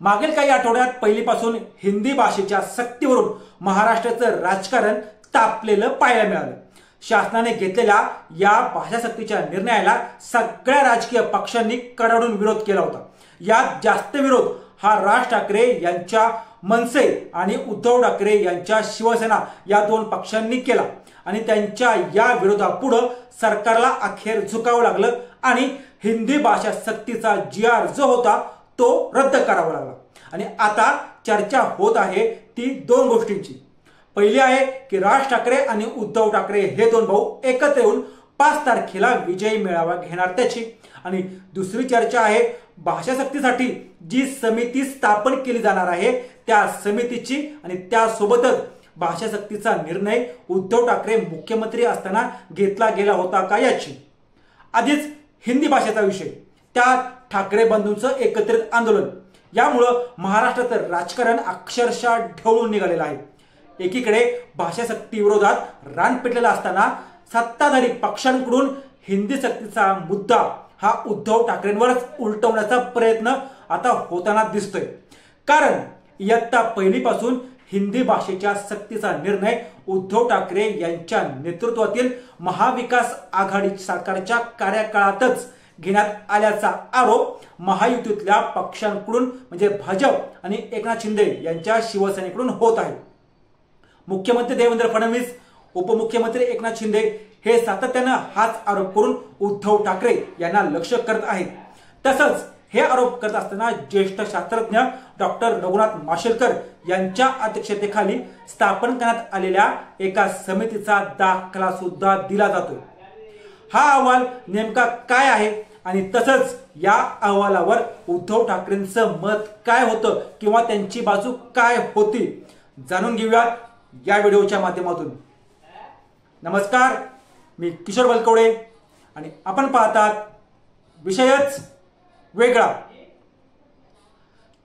मागील काही आठवड्यात पहिलीपासून हिंदी भाषेच्या सक्तीवरून महाराष्ट्राचं राजकारण तापलेलं पाहायला मिळालं। शासनाने घेतलेल्या या भाषा सक्तीच्या निर्णयाला सगळ्या राजकीय पक्षांनी कडाडून विरोध केला होता। यात जास्त विरोध हा राज ठाकरे यांच्या मनसे आणि उद्धव ठाकरे यांच्या शिवसेना या दोन पक्षांनी केला आणि त्यांच्या या विरोधापुढे सरकारला अखेर झुकावं लागलं आणि हिंदी भाषा सक्तीचा GR जो होता तो रद्द करावा लागला। आणि आता चर्चा होत आहे ती दोन गोष्टींची। पहिली आहे की राज ठाकरे आणि उद्धव ठाकरे हे दोन भाऊ एकत्र येऊन 5 तारखेला विजयी मेळावा घेणार त्याची, आणि दुसरी चर्चा आहे भाषा सक्तीसाठी जी समिती स्थापन केली जाणार आहे त्या समितीची आणि त्यासोबतच भाषा सक्तीचा निर्णय उद्धव ठाकरे मुख्यमंत्री असताना घेतला गेला होता का याची। आधीच हिंदी भाषेचा विषय, त्यात ठाकरे बंधूंचं एकत्रित आंदोलन, यामुळे महाराष्ट्राचं राजकारण अक्षरशः ढवळून निघालेलं आहे। एकीकडे भाषा सक्ती विरोधात रान पेटलेला असताना सत्ताधारी पक्षांकडून हिंदी सक्तीचा मुद्दा हा उद्धव ठाकरेंवरच उलटवण्याचा प्रयत्न आता होताना दिसतोय। कारण इयत्ता पहिलीपासून हिंदी भाषेच्या सक्तीचा निर्णय उद्धव ठाकरे यांच्या नेतृत्वातील महाविकास आघाडी सरकारच्या कार्यकाळातच घेण्यात आल्याचा आरोप महायुतीतल्या पक्षांकडून म्हणजे भाजप आणि एकनाथ शिंदे यांच्या शिवसेनेकडून होत आहे। मुख्यमंत्री देवेंद्र फडणवीस, उपमुख्यमंत्री एकनाथ शिंदे हे सातत्याने हाच आरोप करून उद्धव ठाकरे यांना लक्ष्य करत आहेत। तसंच हे आरोप करत असताना ज्येष्ठ शास्त्रज्ञ डॉक्टर रघुनाथ माशेलकर यांच्या अध्यक्षतेखाली स्थापन करण्यात आलेल्या एका समितीचा दाखला सुद्धा दिला जातो। हा अहवाल नेमका काय आहे आणि तसंच या अहवालावर उद्धव ठाकरेंचं मत काय होतं किंवा त्यांची बाजू काय होती जाणून घेऊयात या व्हिडिओच्या माध्यमातून। नमस्कार, मी किशोर बलकवडे आणि आपण पाहतात विषयच वेगळा।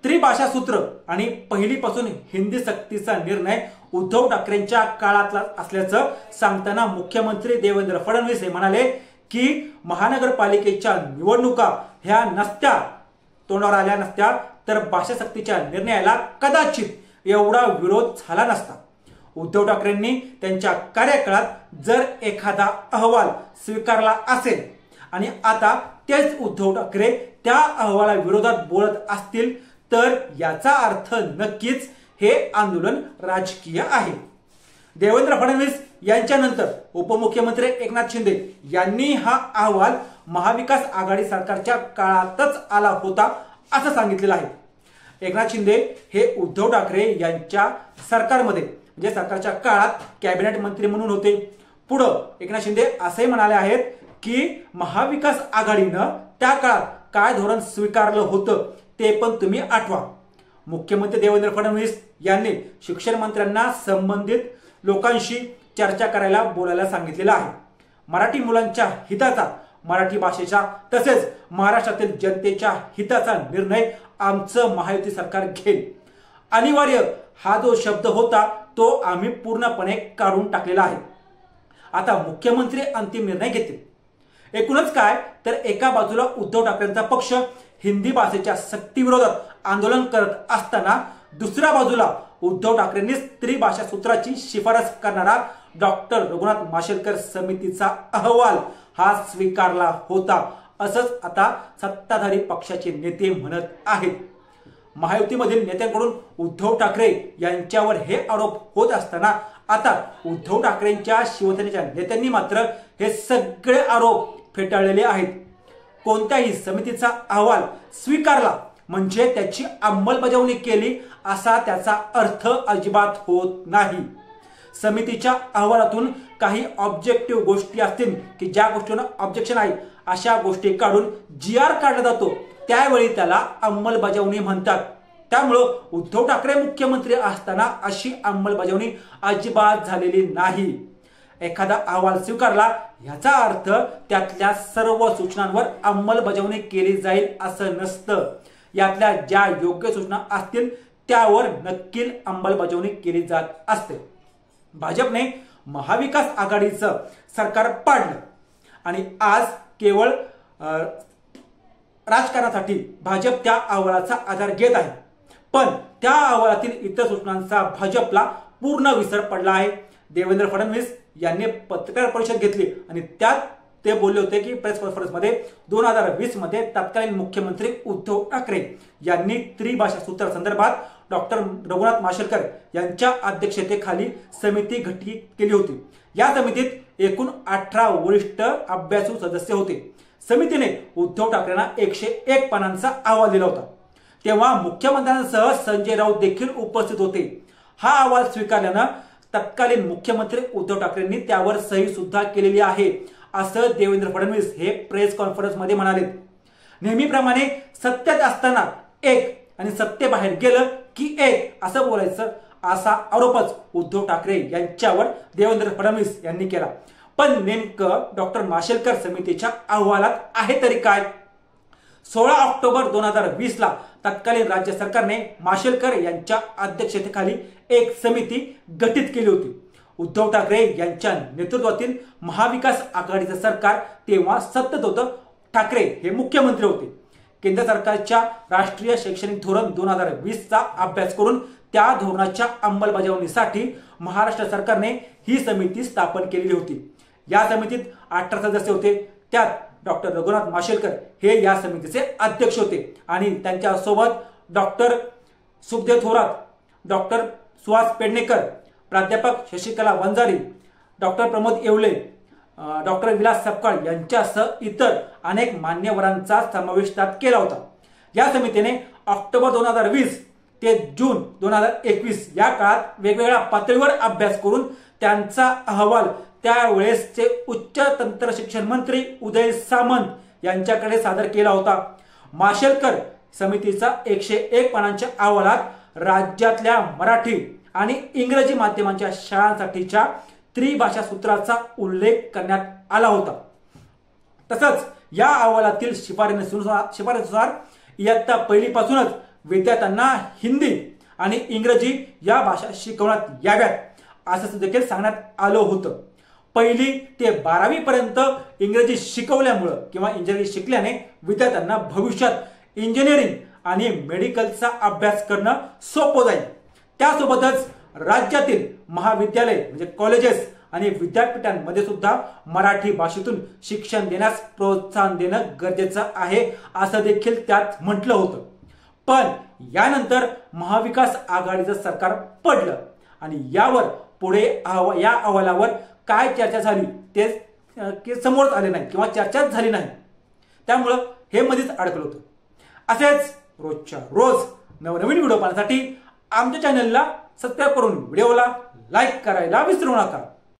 त्रिभाषा सूत्र आणि पहिलीपासून हिंदी सक्तीचा निर्णय उद्धव ठाकरेंच्या काळातला असल्याचं सांगताना मुख्यमंत्री देवेंद्र फडणवीस हे म्हणाले की महानगरपालिकेच्या निवडणुका ह्या नसत्या, तोंडावर आल्या नसत्या तर भाषा सक्तीच्या निर्णयाला कदाचित एवढा विरोध झाला नसता। उद्धव ठाकरेंनी त्यांच्या कार्यकाळात जर एखादा अहवाल स्वीकारला असेल आणि आता तेच उद्धव ठाकरे त्या अहवाला विरोधात बोलत असतील तर याचा अर्थ नक्कीच हे आंदोलन राजकीय आहे। देवेंद्र फडणवीस यांच्यानंतर उपमुख्यमंत्री एकनाथ शिंदे यांनी हा अहवाल महाविकास आघाडी सरकारच्या काळातच आला होता असं सांगितलेलं आहे। एकनाथ शिंदे हे उद्धव ठाकरे यांच्या सरकारमध्ये म्हणजे सरकारच्या काळात कॅबिनेट मंत्री म्हणून होते। पुढे एकनाथ शिंदे असे म्हणाले आहेत की महाविकास आघाडीनं त्या काळात काय धोरण स्वीकारलं होतं ते पण तुम्ही आठवा। मुख्यमंत्री देवेंद्र फडणवीस यांनी शिक्षण मंत्र्यांना संबंधित लोकांशी चर्चा करायला बोलायला सांगितलेलं आहे। मराठी मुलांच्या हिताचा, मराठी भाषेच्या तसेच महाराष्ट्रातील जनतेच्या हिताचा निर्णय आमचं महायुती सरकार घेईल। अनिवार्य हा जो शब्द होता तो आम्ही पूर्णपणे काढून टाकलेला आहे। आता मुख्यमंत्री अंतिम निर्णय घेतील। एकूणच काय तर एका बाजूला उद्धव ठाकरेंचा पक्ष हिंदी भाषेच्या सक्तीविरोधात आंदोलन करत असताना दुसऱ्या बाजूला उद्धव ठाकरेंनी त्रिभाषा सूत्राची शिफारस करणारा डॉक्टर रघुनाथ माशेलकर समितीचा अहवाल हा स्वीकारला होता असंच आता सत्ताधारी पक्षाचे नेते म्हणत आहेत। महायुतीमधील नेत्यांकडून उद्धव ठाकरे यांच्यावर हे आरोप होत असताना आता उद्धव ठाकरेंच्या शिवसेनेच्या नेत्यांनी मात्र हे सगळे आरोप फेटाळलेले आहेत। कोणत्याही समितीचा अहवाल स्वीकारला म्हणजे त्याची अंमलबजावणी केली असा त्याचा अर्थ अजिबात होत नाही। समितीच्या अहवालातून काही ऑब्जेक्टिव्ह गोष्टी असतील की ज्या गोष्टींना ऑब्जेक्शन आहे अशा गोष्टी काढून GR काढला जातो त्यावेळी त्याला अंमलबजावणी म्हणतात। त्यामुळे उद्धव ठाकरे मुख्यमंत्री असताना अशी अंमलबजावणी अजिबात झालेली नाही। एखादा अहवाल स्वीकारला याचा अर्थ त्यातल्या सर्व सूचनांवर अंमलबजावणी केली जाईल असं नसतं। यातल्या ज्या योग्य सूचना असतील त्यावर नक्की अंमलबजावणी केली जात असते। भाजपने महाविकास आघाडीचं सरकार पाडलं आणि आज केवळ राजकारणासाठी भाजप त्या अहवालाचा आधार घेत आहे। पण त्या अहवालातील इतर सूचनांचा भाजपला पूर्ण विसर पडला आहे। देवेंद्र फडणवीस यांनी पत्रकार परिषद घेतली आणि त्यात ते बोलले होते की प्रेस कॉन्फरन्समध्ये 2020 मध्ये तत्कालीन मुख्यमंत्री उद्धव ठाकरे यांनी त्रिभाषा सूत्र संदर्भात डॉक्टर रघुनाथ माशेलकर यांच्या अध्यक्षतेखाली समिती गठीत केली होती। या समितीत एकूण 18 वरिष्ठ अभ्यासू सदस्य होते। समितीने उद्धव ठाकरेंना 101 पानांचा अहवाल दिला होता। तेव्हा मुख्यमंत्र्यांसह संजय राऊत देखील उपस्थित होते। हा अहवाल स्वीकारल्यानं तत्कालीन मुख्यमंत्री उद्धव ठाकरेंनी त्यावर सही सुद्धा केलेली आहे असं देवेंद्र फडणवीस हे प्रेस कॉन्फरन्स मध्ये म्हणाले। नेहमीप्रमाणे सत्यात असताना एक आणि सत्तेबाहेर गेलं की एक असं बोलायचं असा आरोपच उद्धव ठाकरे यांच्यावर देवेंद्र फडणवीस यांनी केला। पण नेमकं डॉक्टर माशेलकर समितीच्या अहवालात आहे तरी काय? 16 ऑक्टोबर 2020 ला तत्कालीन राज्य सरकारने माशेलकर यांच्या अध्यक्षतेखाली एक समिती गठीत केली होती। उद्धव ठाकरे यांच्या नेतृत्वातील महाविकास आघाडीचं सरकार तेव्हा सत्तेत होतं। ठाकरे हे मुख्यमंत्री होते। केंद्र सरकारच्या राष्ट्रीय शैक्षणिक धोरण 2020 चा अभ्यास करून त्या धोरणाच्या अंमलबजावणीसाठी महाराष्ट्र सरकारने ही समिती स्थापन केलेली होती। या समितीत 18 सदस्य होते। त्यात डॉक्टर रघुनाथ माशेलकर हे या समितीचे अध्यक्ष होते आणि त्यांच्या सोबत डॉक्टर सुखदेव थोरात, डॉक्टर सुहास पेडणेकर, प्राध्यापक शशिकला वंजारी, डॉक्टर प्रमोद येवले, डॉक्टर विलास सपकाळ यांच्यासह इतर अनेक मान्यवरांचा समावेश त्यात केला होता। या समितीने ऑक्टोबर 2020 ते जून 2021 या काळात वेगवेगळ्या पातळीवर अभ्यास करून त्यांचा अहवाल त्यावेळेसचे उच्च तंत्र शिक्षण मंत्री उदय सामंत यांच्याकडे सादर केला होता। माशेलकर समितीचा 101 पानांच्या अहवालात राज्यातल्या मराठी आणि इंग्रजी माध्यमांच्या शाळांसाठीच्या त्रिभाषा सूत्राचा उल्लेख करण्यात आला होता। तसंच या अहवालातील शिफारसीनुसार इयत्ता पहिलीपासूनच विद्यार्थ्यांना हिंदी आणि इंग्रजी या भाषा शिकवण्यात याव्यात असं देखील सांगण्यात आलं होतं। पहिली ते 12वी पर्यंत इंग्रजी शिकवल्यामुळे किंवा इंग्रजी शिकल्याने विद्यार्थ्यांना भविष्यात इंजिनिअरिंग आणि मेडिकलचा अभ्यास करणं सोपं जाईल। त्यासोबतच राज्यातील महाविद्यालय म्हणजे कॉलेजेस आणि विद्यापीठांमध्ये सुद्धा मराठी भाषेतून शिक्षण देण्यास प्रोत्साहन देणं गरजेचं आहे असं देखील त्यात म्हटलं होतं। पण यानंतर महाविकास आघाडीचं सरकार पडलं आणि यावर पुढे या अहवालावर काय चर्चा झाली ते समोर आले नाही किंवा चर्चाच झाली नाही। त्यामुळं हे मध्येच अडकलं होतं। असेच रोजच्या रोज नवनवीन व्हिडिओ पाहण्यासाठी आमच्या चॅनलला सबस्क्राईब करून व्हिडिओला लाईक करायला विसरू नका।